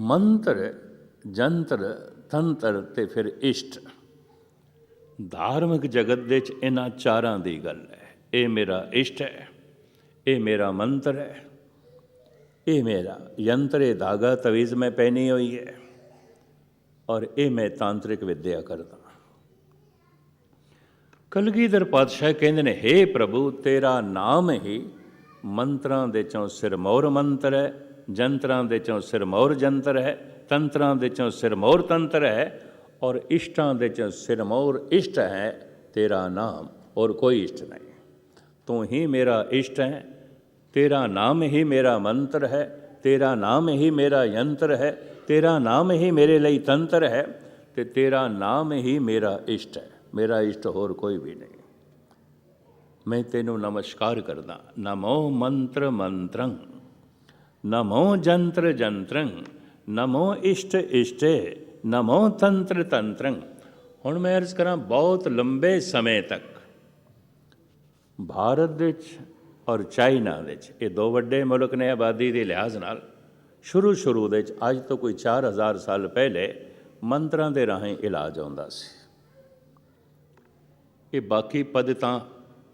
ਮੰਤਰ ਜੰਤਰ ਤੰਤਰ ਤੇ ਫਿਰ ਇਸ਼ਟ। ਧਾਰਮਿਕ ਜਗਤ ਦੇ 'ਚ ਇਹਨਾਂ ਚਾਰਾਂ ਦੀ ਗੱਲ ਹੈ। ਇਹ ਮੇਰਾ ਇਸ਼ਟ ਹੈ, ਇਹ ਮੇਰਾ ਮੰਤਰ ਹੈ, ਇਹ ਮੇਰਾ ਯੰਤਰ ਇਹ ਧਾਗਾ ਤਵੀਜ਼ ਮੈਂ ਪਹਿਨੀ ਹੋਈ ਹੈ, ਔਰ ਇਹ ਮੈਂ ਤਾਂਤਰਿਕ ਵਿਦਿਆ ਕਰਦਾ। ਕਲਗੀਧਰ ਪਾਤਸ਼ਾਹ ਕਹਿੰਦੇ ਨੇ, ਹੇ ਪ੍ਰਭੂ ਤੇਰਾ ਨਾਮ ਹੀ ਮੰਤਰਾਂ ਦੇ 'ਚੋਂ ਸਿਰਮੌਰ ਮੰਤਰ ਹੈ, ਜੰਤਰਾਂ ਦੇ 'ਚੋਂ ਸਿਰਮੌਰ ਜੰਤਰ ਹੈ, ਤੰਤਰਾਂ ਦੇ 'ਚੋਂ ਸਿਰਮੌਰ ਤੰਤਰ ਹੈ, ਔਰ ਇਸ਼ਟਾਂ ਦੇ 'ਚੋਂ ਸਿਰਮੌਰ ਇਸ਼ਟ ਹੈ ਤੇਰਾ ਨਾਮ, ਔਰ ਕੋਈ ਇਸ਼ਟ ਨਹੀਂ। ਤੂੰ ਹੀ ਮੇਰਾ ਇਸ਼ਟ ਹੈ, ਤੇਰਾ ਨਾਮ ਹੀ ਮੇਰਾ ਮੰਤਰ ਹੈ, ਤੇਰਾ ਨਾਮ ਹੀ ਮੇਰਾ ਯੰਤਰ ਹੈ, ਤੇਰਾ ਨਾਮ ਹੀ ਮੇਰੇ ਲਈ ਤੰਤਰ ਹੈ, ਅਤੇ ਤੇਰਾ ਨਾਮ ਹੀ ਮੇਰਾ ਇਸ਼ਟ ਹੈ। ਮੇਰਾ ਇਸ਼ਟ ਹੋਰ ਕੋਈ ਵੀ ਨਹੀਂ। ਮੈਂ ਤੈਨੂੰ ਨਮਸਕਾਰ ਕਰਦਾ। ਨਮੋ ਮੰਤਰ ਮੰਤਰੰ, ਨਮੋ ਜੰਤਰ ਜੰਤਰੰ, ਨਮੋ ਇਸ਼ਟ ਇਸ਼ਟੇ, ਨਮੋ ਤੰਤਰ ਤੰਤਰੰ। ਹੁਣ ਮੈਂ ਅਰਜ਼ ਕਰਾਂ, ਬਹੁਤ ਲੰਬੇ ਸਮੇਂ ਤੱਕ ਭਾਰਤ ਦੇ ਵਿੱਚ ਔਰ ਚਾਈਨਾ ਦੇ ਵਿੱਚ, ਇਹ ਦੋ ਵੱਡੇ ਮੁਲਕ ਨੇ ਆਬਾਦੀ ਦੇ ਲਿਹਾਜ਼ ਨਾਲ, ਸ਼ੁਰੂ ਦੇ ਵਿੱਚ ਅੱਜ ਤੋਂ ਕੋਈ 4000 ਸਾਲ ਪਹਿਲੇ ਮੰਤਰਾਂ ਦੇ ਰਾਹੀਂ ਇਲਾਜ ਆਉਂਦਾ ਸੀ। ਇਹ ਬਾਕੀ ਪद्धਤਾਂ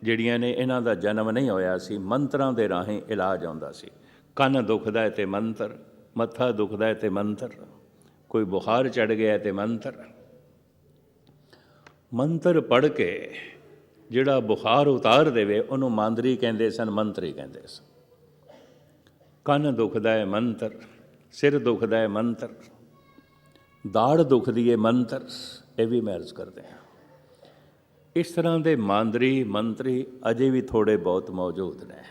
ਜਿਹੜੀਆਂ ਨੇ ਇਹਨਾਂ ਦਾ ਜਨਮ ਨਹੀਂ ਹੋਇਆ ਸੀ, ਮੰਤਰਾਂ ਦੇ ਰਾਹੀਂ ਇਲਾਜ ਆਉਂਦਾ ਸੀ। ਕੰਨ ਦੁਖਦਾ ਹੈ ਤੇ ਮੰਤਰ, ਮੱਥਾ ਦੁਖਦਾ ਹੈ ਤੇ ਮੰਤਰ, ਕੋਈ ਬੁਖਾਰ ਚੜ੍ਹ ਗਿਆ ਤੇ ਮੰਤਰ। ਮੰਤਰ ਪੜ੍ਹ ਕੇ ਜਿਹੜਾ ਬੁਖਾਰ ਉਤਾਰ ਦੇਵੇ ਉਹਨੂੰ ਮਾਂਦਰੀ ਕਹਿੰਦੇ ਸਨ, ਮੰਤਰੀ ਕਹਿੰਦੇ ਸਨ। ਕੰਨ ਦੁਖਦਾ ਹੈ ਮੰਤਰ, ਸਿਰ ਦੁਖਦਾ ਹੈ ਮੰਤਰ, ਦਾੜ ਦੁਖਦੀ ਹੈ ਮੰਤਰ। ਇਹ ਵੀ ਮੈਂ ਅਰਜ਼ ਕਰਦੇ ਹਾਂ। ਇਸ ਤਰ੍ਹਾਂ ਦੇ ਮਾਂਦਰੀ ਮੰਤਰੀ ਅਜੇ ਵੀ ਥੋੜ੍ਹੇ ਬਹੁਤ ਮੌਜੂਦ ਨੇ।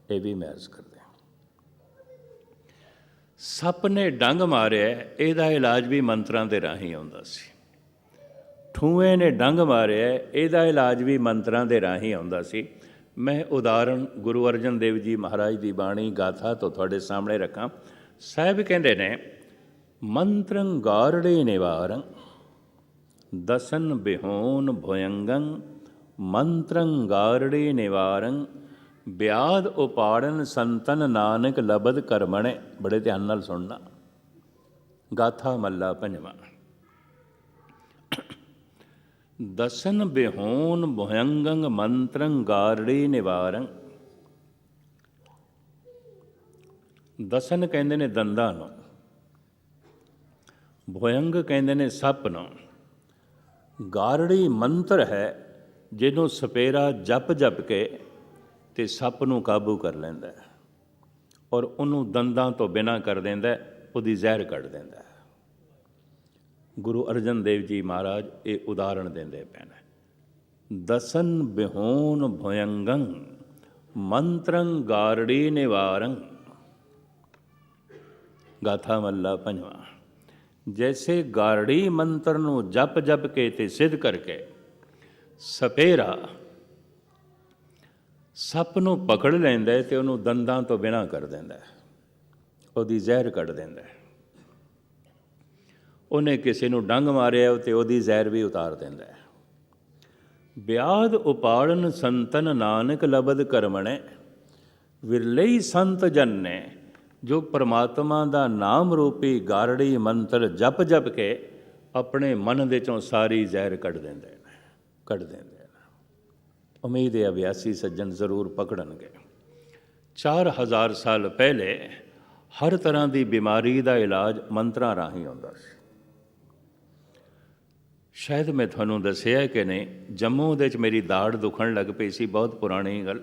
ਇਹ ਵੀ ਮੈਂ ਅਰਜ਼ ਕਰਦੇ ਹਾਂ। ਸੱਪ ਨੇ ਡੰਗ ਮਾਰਿਆ, ਇਹਦਾ ਇਲਾਜ ਵੀ ਮੰਤਰਾਂ ਦੇ ਰਾਹੀਂ ਆਉਂਦਾ ਸੀ। ਠੂਏ ਨੇ ਡੰਗ ਮਾਰਿਆ, ਇਹਦਾ ਇਲਾਜ ਵੀ ਮੰਤਰਾਂ ਦੇ ਰਾਹੀਂ ਆਉਂਦਾ ਸੀ। ਮੈਂ ਉਦਾਹਰਣ ਗੁਰੂ ਅਰਜਨ ਦੇਵ ਜੀ ਮਹਾਰਾਜ ਦੀ ਬਾਣੀ ਗਾਥਾ ਤੋਂ ਤੁਹਾਡੇ ਸਾਹਮਣੇ ਰੱਖਾਂ। ਸਾਹਿਬ ਕਹਿੰਦੇ ਨੇ, ਮੰਤਰੰ ਗਾਰੜੇ ਨਿਵਾਰੰ ਦਸਨ ਬਿਹੋਨ ਭੁਯੰਗੰ, ਮੰਤਰੰ ਗਾਰੜੇ ਨਿਵਾਰੰ ਵਿਆਦ ਉਪਾੜਨ ਸੰਤਨ ਨਾਨਕ ਲਬਦ ਕਰਮਣੇ। ਬੜੇ ਧਿਆਨ ਨਾਲ ਸੁਣਨਾ। ਗਾਥਾ ਮੱਲਾ ਪੰਜਵਾਂ। ਦਸਨ ਬਿਹੋਨ ਭੁਯੰਗੰ ਮੰਤਰੰ ਗਾਰੜੇ ਨਿਵਾਰੰ। ਦਸਨ ਕਹਿੰਦੇ ਨੇ ਦੰਦਾਂ ਨੂੰ, ਭੁਯੰਗ ਕਹਿੰਦੇ ਨੇ ਸੱਪ ਨੂੰ। ਗਾਰੜੀ ਮੰਤਰ ਹੈ ਜਿਹਨੂੰ ਸਪੇਰਾ ਜਪ ਜਪ ਕੇ ਤੇ ਸੱਪ ਨੂੰ ਕਾਬੂ ਕਰ ਲੈਂਦਾ ਹੈ, ਔਰ ਉਹਨੂੰ ਦੰਦਾਂ ਤੋਂ ਬਿਨਾਂ ਕਰ ਦਿੰਦਾ, ਉਹਦੀ ਜ਼ਹਿਰ ਕੱਢ ਦਿੰਦਾ। ਗੁਰੂ ਅਰਜਨ ਦੇਵ ਜੀ ਮਹਾਰਾਜ ਇਹ ਉਦਾਹਰਣ ਦਿੰਦੇ ਪਏ ਨੇ। ਦਸਨ ਬਿਹੋਨ ਭੁਯੰਗੰ ਮੰਤਰੰ ਗਾਰੜੀ ਨਿਵਾਰੰ। ਗਾਥਾ ਮੱਲਾ ਪੰਜਵਾਂ। ਜੈਸੇ ਗਾਰੜੀ ਮੰਤਰ ਨੂੰ ਜਪ ਜਪ ਕੇ ਤੇ ਸਿੱਧ ਕਰਕੇ ਸਪੇਰਾ ਸੱਪ ਨੂੰ ਪਕੜ ਲੈਂਦਾ ਤੇ ਉਹਨੂੰ ਦੰਦਾਂ ਤੋਂ ਬਿਨਾਂ ਕਰ ਦਿੰਦਾ, ਉਹਦੀ ਜ਼ਹਿਰ ਕੱਢ ਦਿੰਦਾ। ਉਹਨੇ ਕਿਸੇ ਨੂੰ ਡੰਗ ਮਾਰਿਆ ਤੇ ਉਹਦੀ ਜ਼ਹਿਰ ਵੀ ਉਤਾਰ ਦਿੰਦਾ। ਵਿਆਦ ਉਪਾੜਨ ਸੰਤਨ ਨਾਨਕ ਲਬਦ ਕਰਮਣੇ। ਵਿਰਲੇ ਸੰਤ ਜਨ ਨੇ ਜੋ ਪਰਮਾਤਮਾ ਦਾ ਨਾਮ ਰੂਪੀ ਗਾਰੜੀ ਮੰਤਰ ਜਪ ਜਪ ਕੇ ਆਪਣੇ ਮਨ ਦੇ ਚੋਂ ਸਾਰੀ ਜ਼ਹਿਰ ਕੱਢ ਦਿੰਦੇ ਨੇ, ਕੱਢ ਦਿੰਦੇ ਨੇ। ਉਮੀਦ ਹੈ ਅਭਿਆਸੀ ਸੱਜਣ ਜ਼ਰੂਰ ਪਕੜਨਗੇ। 4000 ਸਾਲ ਪਹਿਲੇ ਹਰ ਤਰ੍ਹਾਂ ਦੀ ਬਿਮਾਰੀ ਦਾ ਇਲਾਜ ਮੰਤਰਾਂ ਰਾਹੀਂ ਹੁੰਦਾ ਸੀ। ਸ਼ਾਇਦ ਮੈਂ ਤੁਹਾਨੂੰ ਦੱਸਿਆ ਕਿ ਨਹੀਂ, ਜੰਮੂ ਦੇ 'ਚ ਮੇਰੀ ਦਾੜ ਦੁਖਣ ਲੱਗ ਪਈ ਸੀ, ਬਹੁਤ ਪੁਰਾਣੀ ਗੱਲ।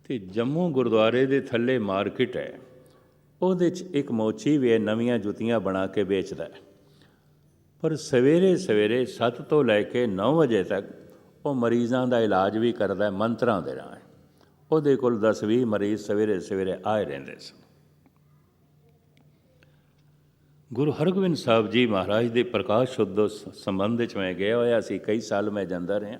ਅਤੇ ਜੰਮੂ ਗੁਰਦੁਆਰੇ ਦੇ ਥੱਲੇ ਮਾਰਕੀਟ ਹੈ, ਉਹਦੇ 'ਚ ਇੱਕ ਮੋਚੀ ਵੀ ਹੈ, ਨਵੀਆਂ ਜੁੱਤੀਆਂ ਬਣਾ ਕੇ ਵੇਚਦਾ ਹੈ। ਪਰ ਸਵੇਰੇ ਸਵੇਰੇ 7 ਤੋਂ ਲੈ ਕੇ 9 ਵਜੇ ਤੱਕ ਉਹ ਮਰੀਜ਼ਾਂ ਦਾ ਇਲਾਜ ਵੀ ਕਰਦਾ ਮੰਤਰਾਂ ਦੇ ਰਾਹੀਂ। ਉਹਦੇ ਕੋਲ 10-20 ਮਰੀਜ਼ ਸਵੇਰੇ ਸਵੇਰੇ ਆਏ ਰਹਿੰਦੇ ਸਨ। ਗੁਰੂ ਹਰਗੋਬਿੰਦ ਸਾਹਿਬ ਜੀ ਮਹਾਰਾਜ ਦੇ ਪ੍ਰਕਾਸ਼ ਉਤਸਵ ਸੰਬੰਧ ਵਿੱਚ ਮੈਂ ਗਿਆ ਹੋਇਆ ਸੀ, ਕਈ ਸਾਲ ਮੈਂ ਜਾਂਦਾ ਰਿਹਾ।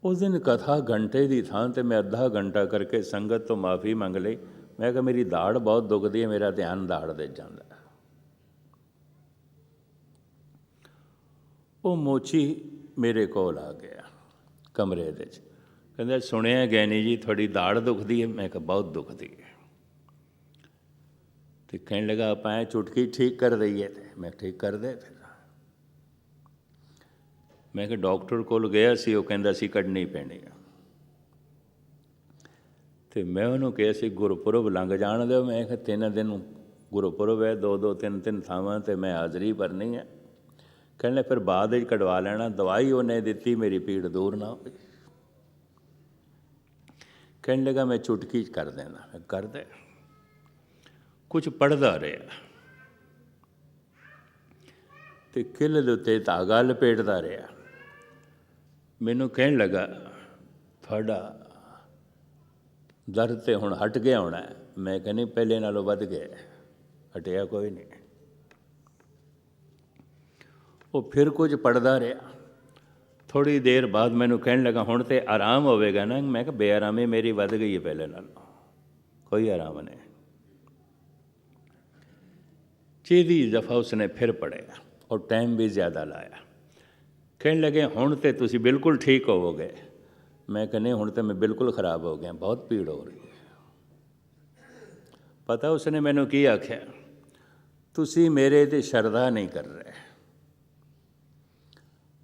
ਉਸ ਦਿਨ ਕਥਾ ਘੰਟੇ ਦੀ ਥਾਂ 'ਤੇ ਮੈਂ ਅੱਧਾ ਘੰਟਾ ਕਰਕੇ ਸੰਗਤ ਤੋਂ ਮਾफ़ੀ ਮੰਗ ਲਈ। ਮੈਂ ਕਿਹਾ ਮੇਰੀ ਦਾੜ ਬਹੁਤ ਦੁਖਦੀ ਹੈ, ਮੇਰਾ ਧਿਆਨ ਦਾੜ ਦੇ ਜਾਂਦਾ। ਉਹ ਮੋਚੀ ਮੇਰੇ ਕੋਲ ਆ ਗਿਆ ਕਮਰੇ ਦੇ 'ਚ, ਕਹਿੰਦਾ ਸੁਣਿਆ ਗਿਆਨੀ ਜੀ ਤੁਹਾਡੀ ਦਾੜ ਦੁਖਦੀ ਹੈ। ਮੈਂ ਕਿਹਾ ਬਹੁਤ ਦੁਖਦੀ ਹੈ। तो कहने लगा ਆਪਾਂ चुटकी ठीक कर दईए। तो मैं ठीक कर दे फिर। मैं कि डॉक्टर कोल गया सी, वो कहंदा सी कढ़नी पैनी आ। तो मैं उन्होंने कहा सी गुरपुरब लंघ जाण दो। मैं कि 3 दिन गुरपुरब है, 2-2 3-3 थावां ते मैं हाज़री भरनी है। कहने लगे फिर बाद कढ़वा लेना, दवाई उन्हें दिती मेरी पीड़ दूर ना हुई। कहने लगा मैं चुटकी कर देना। मैं कर दे। कुछ पढ़दा रहा तो किल दे उत्ते धागा लपेटदा रहा। मैनू कहन लगा थोड़ा दर्द तो हुण हट गया होना है। मैं कहनी पहले नालों वध गया, हटिया कोई नहीं। वो फिर कुछ पढ़दा रहा। थोड़ी देर बाद मैनू कहन लगा हुण तो आराम होवेगा ना। मैं कहा बेआरामी मेरी वध गई है पहले नालों, कोई आराम नहीं। चीदी दफ़ा उसने फिर पढ़िया और टाइम भी ज़्यादा लाया। कहने लगे हुण तो तुसी बिल्कुल ठीक होवोगे। मैं कहने हुण तो मैं बिल्कुल ख़राब हो गया, बहुत पीड़ हो रही है। पता उसने मैनू की आख्या, तुसी मेरे ते शरदा नहीं कर रहे।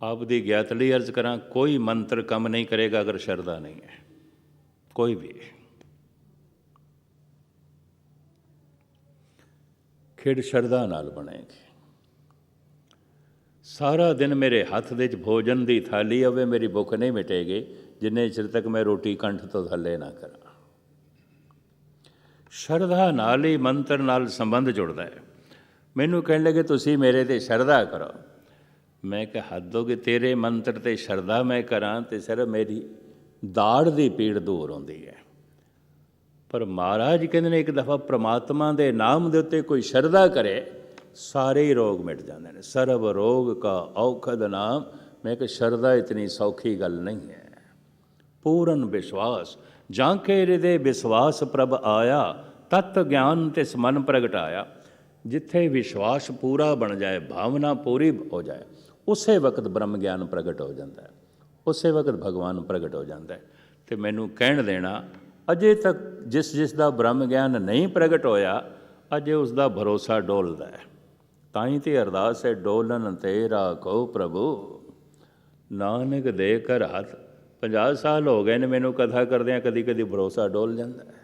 आप दी ज्ञातली अर्ज करा, कोई मंत्र कम नहीं करेगा अगर शरदा नहीं है, कोई भी। खिड़ शरदा नाल बनेगी। सारा दिन मेरे हथ दे भोजन की थाली होवे, मेरी भुख नहीं मिटेगी जिन्ने चिर तक मैं रोटी कंठ तो थले ना करा। शरदा नाल ही मंत्र नाल संबंध जुड़ता है। मैनू कहने लगे तुसी मेरे ते शरदा करो। मैं कहा हद हो गई, तेरे मंत्र ते शरदा मैं करा तो सिर्फ मेरी दाड़ की पीड़ दूर होती है। पर महाराज कहते हैं एक दफ़ा परमात्मा के नाम के उत्ते कोई शरदा करे सारे ही रोग मिट जाते हैं। सर्व रोग का औखद नाम। मैं कि शरदा इतनी सौखी गल नहीं है। पूर्ण विश्वास जाके हृदय विश्वास प्रभ आया, तत्त ज्ञान तिस मन प्रगटाया। जिथे विश्वास पूरा बन जाए, भावना पूरी हो जाए, उस वक्त ब्रह्म ज्ञान प्रगट हो जाता है, उस वक्त भगवान प्रगट हो जाता है। तो मैनू कहण देना, अजे तक जिस दा ब्रह्म ज्ञान नहीं प्रगट होया, अजे उसका भरोसा डोलदा है। ताई तो अरदास है, डोलन तेरा कहो प्रभु नानक दे कर हथ। 50 साल हो गए ने मैनू कथा करदे, कदी कदी भरोसा डोल जाता है।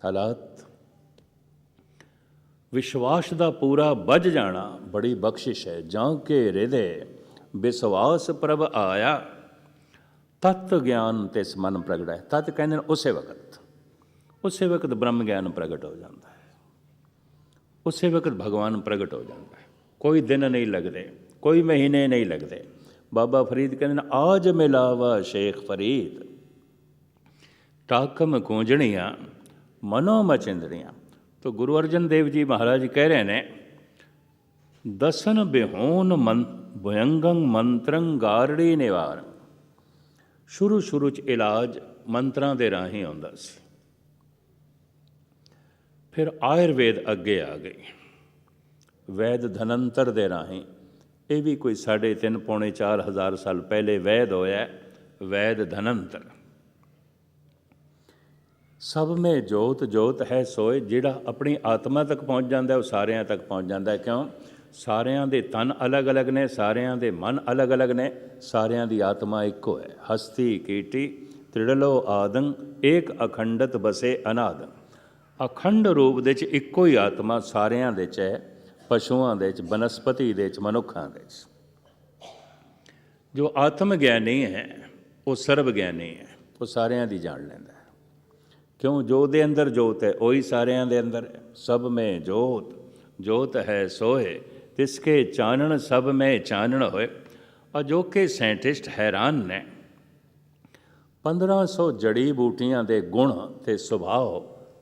हालात विश्वास का पूरा बज जाना बड़ी बख्शिश है। जां के हृदय विश्वास प्रभ आया, तत्त ज्ञान तिस मन प्रगट है। तत्त कहते हैं उस वक्त ब्रह्म ज्ञान प्रगट हो जाता है, उस वक्त भगवान प्रगट हो जाता है। कोई दिन नहीं लगते, कोई महीने नहीं लगते। बाबा फरीद कहते हैं आज मिलावा शेख फरीद, टाकम कूंजणियाँ मनो मचिंदड़ियाँ। तो गुरु अर्जन देव जी महाराज कह रहे हैं, दसन बिहोन भयंगं मंत्रं गारड़ी निवार। शुरू शुरू च इलाज मंत्रां दे राही आउंदा सी, फिर आयुर्वेद अगे आ गई, वैद धनंतर दे राही। ये भी कोई 3.5 पौने 4 हज़ार साल पहले वैद होया, वैद धनंतर। सब में जोत जोत है सोए। जिहड़ा अपनी आत्मा तक पहुँच जाता है वो सारियां तक पहुँच जाता है। क्यों? सारियां दे तन अलग अलग ने, सारियां दे मन अलग अलग ने, सारियां दी आत्मा एको है। हस्ती कीटी त्रिड़लो आदं, एक अखंडत बसे अनादं। अखंड रूप दे च इक्को ही आत्मा सारियां दे च है, पशुआं दे च, बनस्पति दे च, मनुखां दे च। जो आत्म ज्ञानी है वो सर्व ज्ञानी है, वो सारियां दी जान लैंदा है। क्यों? जो दे अंदर जोत है वही सारियां दे अंदर है। सब में जोत जोत है सोए, तिसके चानण सब में चानण होए। अजोके साइंटिस्ट हैरान ने, 1500 जड़ी बूटियां दे गुण ते सुभाव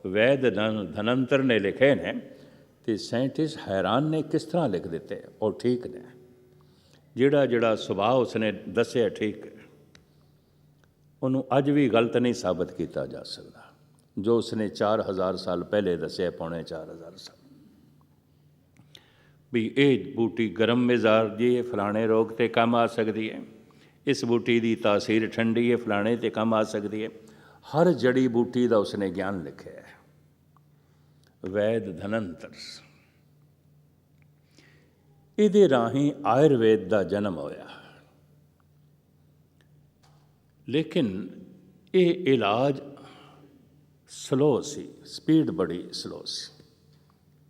वैद धनंतर ने लिखे ने, तो साइंटिस्ट हैरान ने किस तरह लिख दिते और ठीक ने। जिहड़ा जिहड़ा सुभाव उसने दसिया ठीक है, उन्होंने अज भी गलत नहीं साबित किया जा सकता। जो उसने 4000 साल पहले दसिया, पौने 4000 साल, भी ये बूटी गर्म मिजाज जी है, फलाने रोग ते काम आ सकती है। इस बूटी की तासीर ठंडी है, फलाने ते काम आ सकती है। हर जड़ी बूटी का उसने ज्ञान लिखा है। ਵੈਦ ਧਨੰਤਰ। ਇਹਦੇ ਰਾਹੀਂ ਆਯੁਰਵੇਦ ਦਾ ਜਨਮ ਹੋਇਆ। ਲੇਕਿਨ ਇਹ ਇਲਾਜ ਸਲੋ ਸੀ, ਸਪੀਡ ਬੜੀ ਸਲੋ ਸੀ,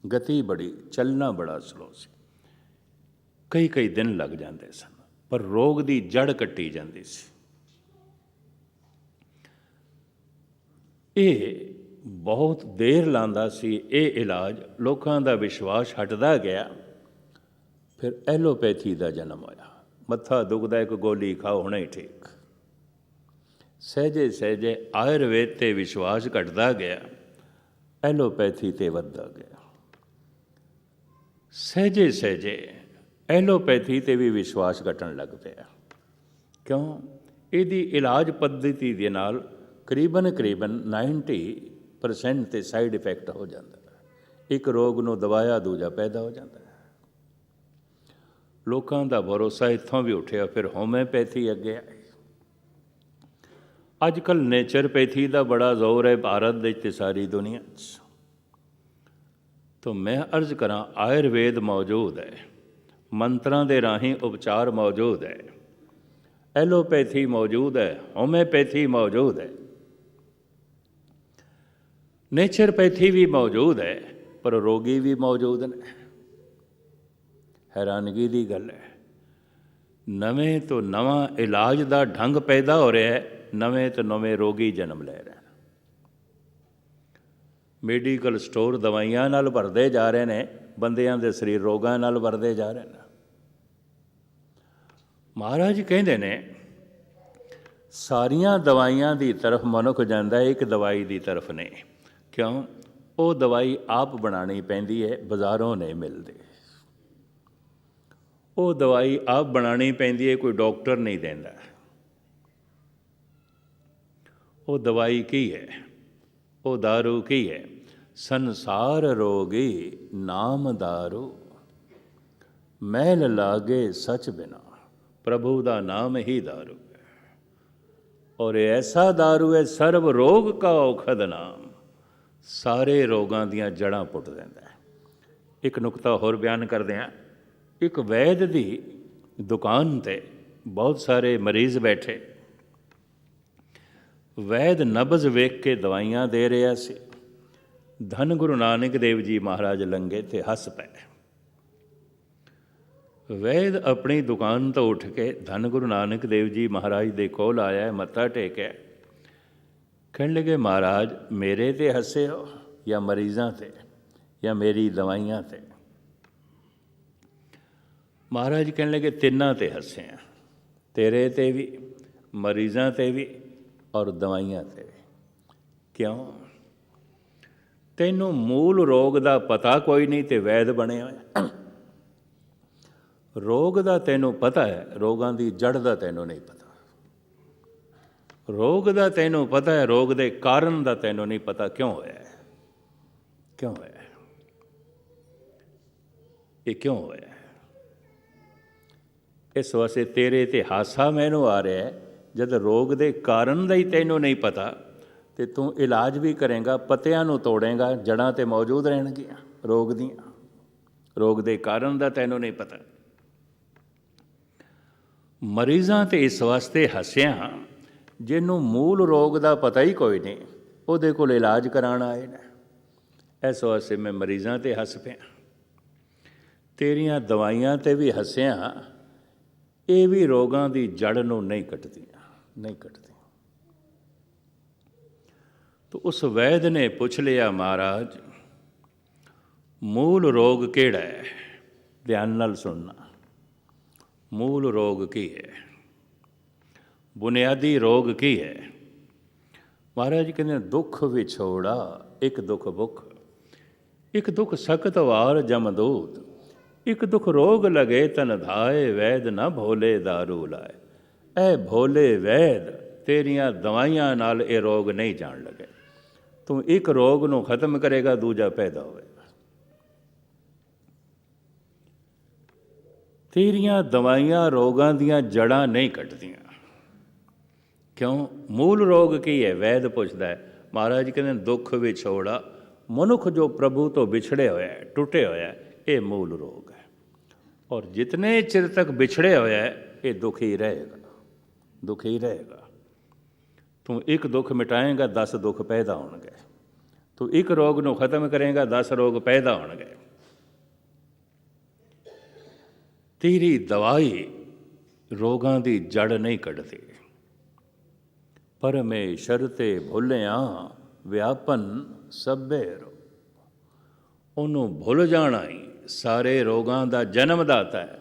ਗਤੀ ਬੜੀ, ਚੱਲਣਾ ਬੜਾ ਸਲੋ ਸੀ। ਕਈ ਕਈ ਦਿਨ ਲੱਗ ਜਾਂਦੇ ਸਨ, ਪਰ ਰੋਗ ਦੀ ਜੜ ਕੱਟੀ ਜਾਂਦੀ ਸੀ। ਇਹ ਬਹੁਤ ਦੇਰ ਲਾਉਂਦਾ ਸੀ ਇਹ ਇਲਾਜ। ਲੋਕਾਂ ਦਾ ਵਿਸ਼ਵਾਸ ਹਟਦਾ ਗਿਆ। ਫਿਰ ਐਲੋਪੈਥੀ ਦਾ ਜਨਮ ਹੋਇਆ। ਮੱਥਾ ਦੁਖਦਾ, ਇੱਕ ਗੋਲੀ ਖਾਓ, ਹੁਣੇ ਹੀ ਠੀਕ। ਸਹਿਜੇ ਸਹਿਜੇ ਆਯੁਰਵੇਦ 'ਤੇ ਵਿਸ਼ਵਾਸ ਘਟਦਾ ਗਿਆ, ਐਲੋਪੈਥੀ 'ਤੇ ਵੱਧਦਾ ਗਿਆ। ਸਹਿਜੇ ਸਹਿਜੇ ਐਲੋਪੈਥੀ 'ਤੇ ਵੀ ਵਿਸ਼ਵਾਸ ਘਟਣ ਲੱਗ ਪਿਆ। ਕਿਉਂ? ਇਹਦੀ ਇਲਾਜ ਪੱਧਤੀ ਦੇ ਨਾਲ ਕਰੀਬਨ 90% 'ਤੇ ਸਾਈਡ ਇਫੈਕਟ ਹੋ ਜਾਂਦਾ। ਇੱਕ ਰੋਗ ਨੂੰ ਦਬਾਇਆ, ਦੂਜਾ ਪੈਦਾ ਹੋ ਜਾਂਦਾ। ਲੋਕਾਂ ਦਾ ਭਰੋਸਾ ਇੱਥੋਂ ਵੀ ਉੱਠਿਆ। ਫਿਰ ਹੋਮਿਓਪੈਥੀ ਅੱਗੇ ਆਈ। ਅੱਜ ਕੱਲ੍ਹ ਨੇਚਰਪੈਥੀ ਦਾ ਬੜਾ ਜ਼ੋਰ ਹੈ ਭਾਰਤ ਦੇ ਅਤੇ ਸਾਰੀ ਦੁਨੀਆ 'ਚ। ਤਾਂ ਮੈਂ ਅਰਜ਼ ਕਰਾਂ, ਆਯੁਰਵੇਦ ਮੌਜੂਦ ਹੈ, ਮੰਤਰਾਂ ਦੇ ਰਾਹੀਂ ਉਪਚਾਰ ਮੌਜੂਦ ਹੈ, ਐਲੋਪੈਥੀ ਮੌਜੂਦ ਹੈ, ਹੋਮਿਓਪੈਥੀ ਮੌਜੂਦ ਹੈ, ਨੇਚਰਪੈਥੀ ਵੀ ਮੌਜੂਦ ਹੈ, ਪਰ ਰੋਗੀ ਵੀ ਮੌਜੂਦ ਨੇ। ਹੈਰਾਨਗੀ ਦੀ ਗੱਲ ਹੈ, ਨਵੇਂ ਤੋਂ ਨਵਾਂ ਇਲਾਜ ਦਾ ਢੰਗ ਪੈਦਾ ਹੋ ਰਿਹਾ ਹੈ, ਨਵੇਂ ਤੋਂ ਨਵੇਂ ਰੋਗੀ ਜਨਮ ਲੈ ਰਹੇ ਨੇ। ਮੈਡੀਕਲ ਸਟੋਰ ਦਵਾਈਆਂ ਨਾਲ ਭਰਦੇ ਜਾ ਰਹੇ ਨੇ, ਬੰਦਿਆਂ ਦੇ ਸਰੀਰ ਰੋਗਾਂ ਨਾਲ ਭਰਦੇ ਜਾ ਰਹੇ ਨੇ। ਮਹਾਰਾਜ ਕਹਿੰਦੇ ਨੇ, ਸਾਰੀਆਂ ਦਵਾਈਆਂ ਦੀ ਤਰਫ ਮਨੁੱਖ ਜਾਂਦਾ, ਇੱਕ ਦਵਾਈ ਦੀ ਤਰਫ ਨਹੀਂ। ਕਿਉਂ? ਉਹ ਦਵਾਈ ਆਪ ਬਣਾਉਣੀ ਪੈਂਦੀ ਹੈ, ਬਾਜ਼ਾਰੋਂ ਨਹੀਂ ਮਿਲਦੀ। ਉਹ ਦਵਾਈ ਆਪ ਬਣਾਉਣੀ ਪੈਂਦੀ ਹੈ, ਕੋਈ ਡਾਕਟਰ ਨਹੀਂ ਦਿੰਦਾ। ਉਹ ਦਵਾਈ ਕੀ ਹੈ? ਉਹ ਦਾਰੂ ਕੀ ਹੈ? ਸੰਸਾਰ ਰੋਗੀ ਨਾਮ ਦਾਰੂ, ਮੈਲ ਲਾਗੇ ਸੱਚ ਬਿਨਾ, ਪ੍ਰਭੂ ਦਾ ਨਾਮ ਹੀ ਦਾਰੂ ਹੈ। ਔਰ ਐਸਾ ਦਾਰੂ ਹੈ, ਸਰਬ ਰੋਗ ਕਾ ਔਖਦ ਨਾਮ, ਸਾਰੇ ਰੋਗਾਂ ਦੀਆਂ ਜੜ੍ਹਾਂ ਪੁੱਟ ਦਿੰਦਾ ਹੈ। ਇੱਕ ਨੁਕਤਾ ਹੋਰ ਬਿਆਨ ਕਰਦੇ ਹਾਂ। ਇੱਕ ਵੈਦ ਦੀ ਦੁਕਾਨ 'ਤੇ ਬਹੁਤ ਸਾਰੇ ਮਰੀਜ਼ ਬੈਠੇ। ਵੈਦ ਨਬਜ਼ ਵੇਖ ਕੇ ਦਵਾਈਆਂ ਦੇ ਰਿਹਾ ਸੀ। ਧੰਨ ਗੁਰੂ ਨਾਨਕ ਦੇਵ ਜੀ ਮਹਾਰਾਜ ਲੰਘੇ ਤੇ ਹੱਸ ਪਏ। ਵੈਦ ਆਪਣੀ ਦੁਕਾਨ ਤੋਂ ਉੱਠ ਕੇ ਧੰਨ ਗੁਰੂ ਨਾਨਕ ਦੇਵ ਜੀ ਮਹਾਰਾਜ ਦੇ ਕੋਲ ਆਇਆ, ਮੱਥਾ ਟੇਕਿਆ। ਕਹਿਣ ਲੱਗੇ, ਮਹਾਰਾਜ ਮੇਰੇ 'ਤੇ ਹੱਸੇ ਹੋ ਜਾਂ ਮਰੀਜ਼ਾਂ 'ਤੇ ਜਾਂ ਮੇਰੀ ਦਵਾਈਆਂ 'ਤੇ? ਮਹਾਰਾਜ ਕਹਿਣ ਲੱਗੇ, ਤਿੰਨਾਂ 'ਤੇ ਹੱਸੇ ਆ, ਤੇਰੇ 'ਤੇ ਵੀ, ਮਰੀਜ਼ਾਂ 'ਤੇ ਵੀ, ਔਰ ਦਵਾਈਆਂ 'ਤੇ ਵੀ। ਕਿਉਂ? ਤੈਨੂੰ ਮੂਲ ਰੋਗ ਦਾ ਪਤਾ ਕੋਈ ਨਹੀਂ ਤੇ ਵੈਦ ਬਣੇ ਹੋਏ। ਰੋਗ ਦਾ ਤੈਨੂੰ ਪਤਾ ਹੈ, ਰੋਗਾਂ ਦੀ ਜੜ ਦਾ ਤੈਨੂੰ ਨਹੀਂ ਪਤਾ। ਰੋਗ ਦਾ ਤੈਨੂੰ ਪਤਾ ਹੈ, ਰੋਗ ਦੇ ਕਾਰਨ ਦਾ ਤੈਨੂੰ ਨਹੀਂ ਪਤਾ। ਕਿਉਂ ਹੋਇਆ? ਕਿਉਂ ਹੋਇਆ? ਇਹ ਕਿਉਂ ਹੋਇਆ? ਇਸ ਵਾਸਤੇ ਤੇਰੇ 'ਤੇ ਹਾਸਾ ਮੈਨੂੰ ਆ ਰਿਹਾ ਹੈ। ਜਦ ਰੋਗ ਦੇ ਕਾਰਨ ਦਾ ਹੀ ਤੈਨੂੰ ਨਹੀਂ ਪਤਾ, ਤੇ ਤੂੰ ਇਲਾਜ ਵੀ ਕਰੇਂਗਾ, ਪੱਤਿਆਂ ਨੂੰ ਤੋੜੇਂਗਾ, ਜੜ੍ਹਾਂ 'ਤੇ ਮੌਜੂਦ ਰਹਿਣਗੀਆਂ ਰੋਗ ਦੀਆਂ। ਰੋਗ ਦੇ ਕਾਰਨ ਦਾ ਤੈਨੂੰ ਨਹੀਂ ਪਤਾ। ਮਰੀਜ਼ਾਂ 'ਤੇ ਇਸ ਵਾਸਤੇ ਹੱਸਿਆ, ਜਿਹਨੂੰ ਮੂਲ ਰੋਗ ਦਾ ਪਤਾ ਹੀ ਕੋਈ ਨਹੀਂ, ਉਹਦੇ ਕੋਲ ਇਲਾਜ ਕਰਾਉਣ ਆਏ ਨੇ। ਇਸ ਵਾਸਤੇ ਮੈਂ ਮਰੀਜ਼ਾਂ 'ਤੇ ਹੱਸ ਪਿਆ। ਤੇਰੀਆਂ ਦਵਾਈਆਂ 'ਤੇ ਵੀ ਹੱਸਿਆ, ਇਹ ਵੀ ਰੋਗਾਂ ਦੀ ਜੜ ਨੂੰ ਨਹੀਂ ਕੱਟਦੀਆਂ, ਨਹੀਂ ਕੱਟਦੀਆਂ। ਤਾਂ ਉਸ ਵੈਦ ਨੇ ਪੁੱਛ ਲਿਆ, ਮਹਾਰਾਜ ਮੂਲ ਰੋਗ ਕਿਹੜਾ ਹੈ? ਧਿਆਨ ਨਾਲ ਸੁਣਨਾ। ਮੂਲ ਰੋਗ ਕੀ ਹੈ? ਬੁਨਿਆਦੀ ਰੋਗ ਕੀ ਹੈ? ਮਹਾਰਾਜ ਕਹਿੰਦੇ, ਦੁੱਖ ਵਿਛੋੜਾ, ਇੱਕ ਦੁੱਖ ਭੁੱਖ, ਇੱਕ ਦੁੱਖ ਸਖਤ ਵਾਰ ਜਮਦੂਤ, ਇੱਕ ਦੁੱਖ ਰੋਗ ਲਗੇ ਤਨ ਧਾਏ, ਵੈਦ ਨਾ ਭੋਲੇ ਦਾਰੂ ਲਾਏ। ਇਹ ਭੋਲੇ ਵੈਦ ਤੇਰੀਆਂ ਦਵਾਈਆਂ ਨਾਲ ਇਹ ਰੋਗ ਨਹੀਂ ਜਾਣ ਲੱਗੇ। ਤੂੰ ਇੱਕ ਰੋਗ ਨੂੰ ਖਤਮ ਕਰੇਗਾ, ਦੂਜਾ ਪੈਦਾ ਹੋਵੇਗਾ। ਤੇਰੀਆਂ ਦਵਾਈਆਂ ਰੋਗਾਂ ਦੀਆਂ ਜੜ੍ਹਾਂ ਨਹੀਂ ਕੱਟਦੀਆਂ। ਕਿਉਂ? ਮੂਲ ਰੋਗ ਕੀ ਹੈ? ਵੈਦ ਪੁੱਛਦਾ ਹੈ। ਮਹਾਰਾਜ ਕਹਿੰਦੇ, ਦੁੱਖ ਵਿਛੋੜਾ, ਮਨੁੱਖ ਜੋ ਪ੍ਰਭੂ ਤੋਂ ਵਿਛੜੇ ਹੋਇਆ ਹੈ, ਟੁੱਟੇ ਹੋਇਆ ਹੈ, ਇਹ ਮੂਲ ਰੋਗ ਹੈ। ਔਰ ਜਿਤਨੇ ਚਿਰ ਤੱਕ ਵਿਛੜੇ ਹੋਇਆ ਹੈ, ਇਹ ਦੁਖੀ ਰਹੇਗਾ, ਦੁਖੀ ਰਹੇਗਾ। ਤੂੰ ਇੱਕ ਦੁੱਖ ਮਿਟਾਏਂਗਾ, 10 ਦੁੱਖ ਪੈਦਾ ਹੋਣਗੇ। ਤੂੰ ਇੱਕ ਰੋਗ ਨੂੰ ਖਤਮ ਕਰੇਂਗਾ, 10 ਰੋਗ ਪੈਦਾ ਹੋਣਗੇ। ਤੇਰੀ ਦਵਾਈ ਰੋਗਾਂ ਦੀ ਜੜ ਨਹੀਂ ਕੱਢਦੀ। ਪਰਮੇਸ਼ਰ ਤੇ ਭੁੱਲਿਆ ਵਿਆਪਨ ਸਭੇ ਰੋਗ। ਉਹਨੂੰ ਭੁੱਲ ਜਾਣਾ ਹੀ ਸਾਰੇ ਰੋਗਾਂ ਦਾ ਜਨਮਦਾਤਾ ਹੈ।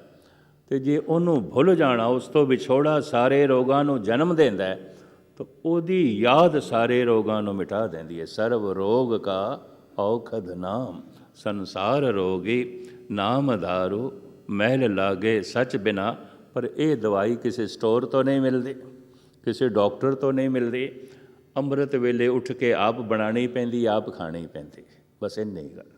ਅਤੇ ਜੇ ਉਹਨੂੰ ਭੁੱਲ ਜਾਣਾ, ਉਸ ਤੋਂ ਵਿਛੋੜਾ ਸਾਰੇ ਰੋਗਾਂ ਨੂੰ ਜਨਮ ਦਿੰਦਾ ਹੈ, ਤਾਂ ਉਹਦੀ ਯਾਦ ਸਾਰੇ ਰੋਗਾਂ ਨੂੰ ਮਿਟਾ ਦਿੰਦੀ ਹੈ। ਸਰਵ ਰੋਗ ਕਾ ਔਖਦ ਨਾਮ, ਸੰਸਾਰ ਰੋਗੀ ਨਾਮ ਦਾਰੂ, ਮਹਿਲ ਲਾਗੇ ਸੱਚ ਬਿਨਾ। ਪਰ ਇਹ ਦਵਾਈ ਕਿਸੇ ਸਟੋਰ ਤੋਂ ਨਹੀਂ ਮਿਲਦੀ, ਕਿਸੇ ਡਾਕਟਰ ਤੋਂ ਨਹੀਂ ਮਿਲਦੀ। ਅੰਮ੍ਰਿਤ ਵੇਲੇ ਉੱਠ ਕੇ ਆਪ ਬਣਾਉਣੀ ਪੈਂਦੀ, ਆਪ ਖਾਣੀ ਪੈਂਦੀ। ਬਸ ਇੰਨੀ ਗੱਲ।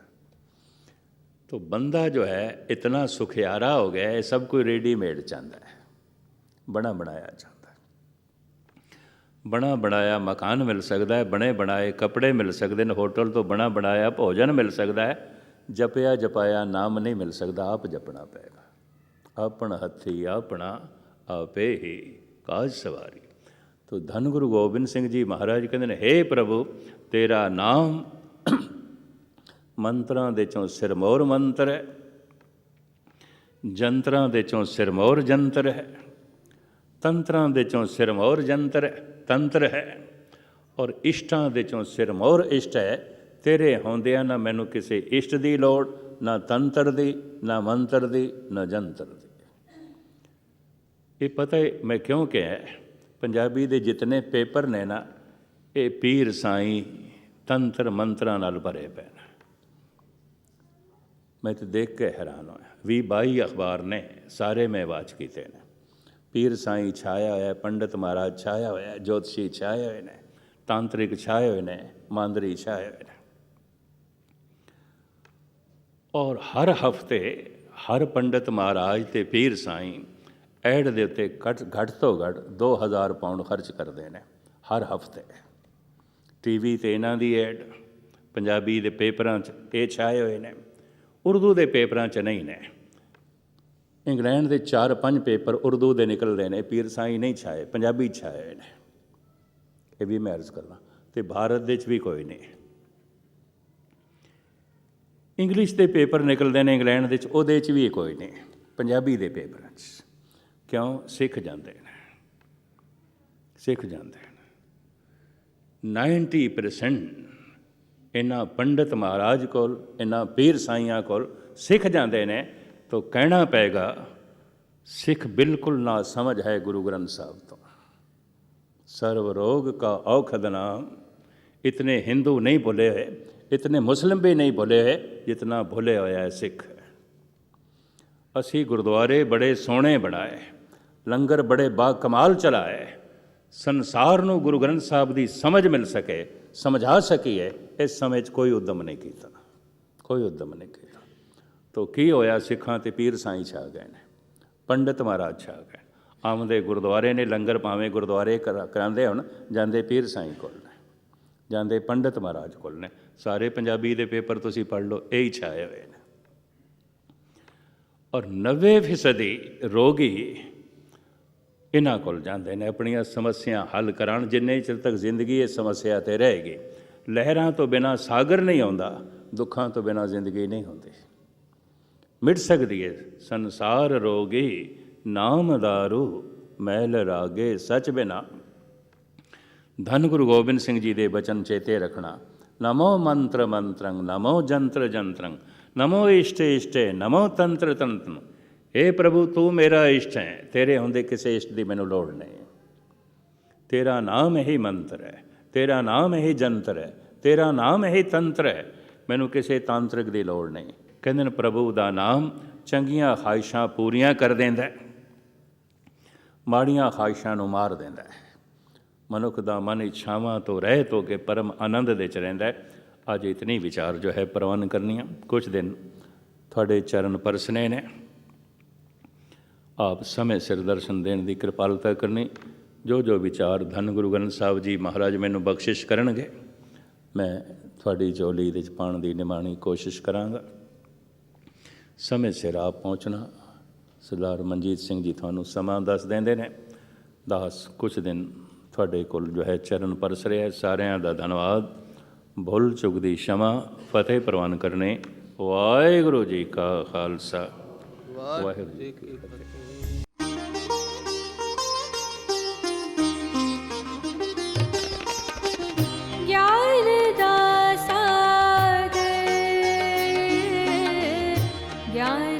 तो बंदा जो है इतना सुखियारा हो गया है, सब कोई रेडीमेड चाहता है, बना बनाया चाहता है। बना बनाया मकान मिल सकता है, बने बनाए कपड़े मिल सकते हैं, होटल तो बना बनाया भोजन मिल सकता है, जपया जपाया नाम नहीं मिल सकता। आप जपना पेगा। अपन हथी अपना आपे ही काज सवारी। तो धन गुरु गोबिंद सिंह जी महाराज कहते हैं, हे प्रभु तेरा नाम ਮੰਤਰਾਂ ਦੇ ਚੋਂ ਸਿਰਮੌਰ ਮੰਤਰ ਹੈ, ਜੰਤਰਾਂ ਦੇ ਚੋਂ ਸਿਰਮੌਰ ਜੰਤਰ ਹੈ, ਤੰਤਰਾਂ ਦੇ ਚੋਂ ਸਿਰਮੌਰ ਜੰਤਰ ਤੰਤਰ ਹੈ, ਔਰ ਇਸ਼ਟਾਂ ਦੇ ਚੋਂ ਸਿਰਮੌਰ ਇਸ਼ਟ ਹੈ। ਤੇਰੇ ਹੁੰਦਿਆਂ ਨਾ ਮੈਨੂੰ ਕਿਸੇ ਇਸ਼ਟ ਦੀ ਲੋੜ, ਨਾ ਤੰਤਰ ਦੀ, ਨਾ ਮੰਤਰ ਦੀ, ਨਾ ਜੰਤਰ ਦੀ। ਇਹ ਪਤਾ ਹੈ ਮੈਂ ਕਿਉਂ ਕਿਹਾ, ਪੰਜਾਬੀ ਦੇ ਜਿਤਨੇ ਪੇਪਰ ਨੇ ਨਾ, ਇਹ ਪੀਰ ਸਾਈਂ ਤੰਤਰ ਮੰਤਰਾਂ ਨਾਲ ਭਰੇ ਪਏ ਨੇ। मैं तो देख के हैरान होया। 20-22 अखबार ने सारे मैं वाच किए ने। पीर साईं छाया होया, पंडित महाराज छाया होया, ज्योतिषी छाए हुए ने, तांत्रिक छाए हुए ने, मांदरी छाए हुए ने। और हर हफ्ते हर पंडित महाराज ते पीर साईं ऐड दे उत्ते घट तो घट 2000 पाउंड खर्च करते हैं हर हफ्ते। टीवी ते इन्हां दी ऐड, पंजाबी दे पेपरां च ये छाए हुए ने, उर्दू के पेपरां च नहीं ने। इंग्लैंड के 4-5 पेपर उर्दू के निकलते हैं, पीर साईं नहीं छाए, पंजाबी छाए ने। ये भी मैं अर्ज करना। तो भारत के भी कोई नहीं। इंग्लिश के पेपर निकलते हैं इंग्लैंड के, उहदे च भी कोई नहीं। पंजाबी के पेपर क्यों? सिख जाते हैं, सिख जाते हैं। 90% इन्हां पंडित महाराज कोल, इन्हां पीर साइयां कोल सिख जाते हैं। तो कहना पेगा सिख बिल्कुल ना समझ है गुरु ग्रंथ साहब तो। सर्व रोग का औखद नाम। इतने हिंदू नहीं भुले हुए, इतने मुस्लिम भी नहीं भुले हुए जितना भुले होया है सिख। असी गुरुद्वारे बड़े सोहणे बनाए, लंगर बड़े बाकमाल चलाए, संसार नूं गुरु ग्रंथ साहब की समझ मिल सके, समझा सकीए, इस समय कोई उद्यम नहीं किया, कोई उद्यम नहीं किया। तो की होया, सिखां ते पीर साईं छा गए ने, पंडित महाराज छा गए। आमदे गुरुद्वारे ने लंगर भावें गुरुद्वारे करांदे हुण, जांदे पीर साईं कोल ने, जांदे पंडित महाराज कोल ने। सारे पंजाबी दे पेपर तुसीं पढ़ लो, यही छाए हुए ने। और 90% रोगी इन्हां कोल जांदे ने अपनियां समस्या हल कराउण। जिन्ने चिर तक जिंदगी इस समस्या ते रहेगी, लहरां तो बिना सागर नहीं आउंदा, दुखां तो बिना जिंदगी नहीं होंदी। मिट सकदी है संसार रोगी नाम दारू, मैल रागे सच बिना। धन गुरु गोबिंद सिंह जी दे बचन चेते रखना। नमो मंत्र मंत्रंग, नमो जंत्र जंत्रंग, नमो इष्टे इष्टे, नमो तंत्र तंत्र। हे प्रभु तू मेरा इष्ट है, तेरे होंदे किसी इष्ट की मैनू लोड़ नहीं। तेरा नाम ही मंत्र है, तेरा नाम ही जंत्र है, तेरा नाम ही तंत्र है, मैनू किसी तांत्रिक की लोड़ नहीं। कहते प्रभु का नाम चंगियां ख्वाहिशां पूरियां कर देंदा है, माड़ियां ख्वाहिशां नूं मार देंदा है। मनुख का मन इच्छावां तो रह तो के परम आनंद दे च रहिंदा है। अज इतनी विचार जो है प्रवान करनियां। कुछ दिन थोड़े चरण परसने ने, आप समय सिर दर्शन देने की कृपालता करनी। जो जो विचार धन गुरु ग्रंथ साहब जी महाराज मैनू बख्शिश करनगे, ਮੈਂ ਤੁਹਾਡੀ ਝੋਲੀ ਦੇ 'ਚ ਪਾਉਣ ਦੀ ਨਿਮਾਣੀ ਕੋਸ਼ਿਸ਼ ਕਰਾਂਗਾ। ਸਮੇਂ ਸਿਰ ਆਪ ਪਹੁੰਚਣਾ। ਸਰਦਾਰ ਮਨਜੀਤ ਸਿੰਘ ਜੀ ਤੁਹਾਨੂੰ ਸਮਾਂ ਦੱਸ ਦਿੰਦੇ ਨੇ। ਦਾਸ ਕੁਛ ਦਿਨ ਤੁਹਾਡੇ ਕੋਲ ਜੋ ਹੈ ਚਰਨ ਪਰਸ ਰਿਹਾ। ਸਾਰਿਆਂ ਦਾ ਧੰਨਵਾਦ। ਭੁੱਲ ਚੁੱਕ ਦੀ क्षमा। ਫਤਿਹ ਪ੍ਰਵਾਨ ਕਰਨੇ। ਵਾਹਿਗੁਰੂ ਜੀ ਕਾ ਖਾਲਸਾ, ਵਾਹਿਗੁਰੂ ਜੀ ਕੀ ਫਤਿਹ। ज्ञान दासागर ज्ञान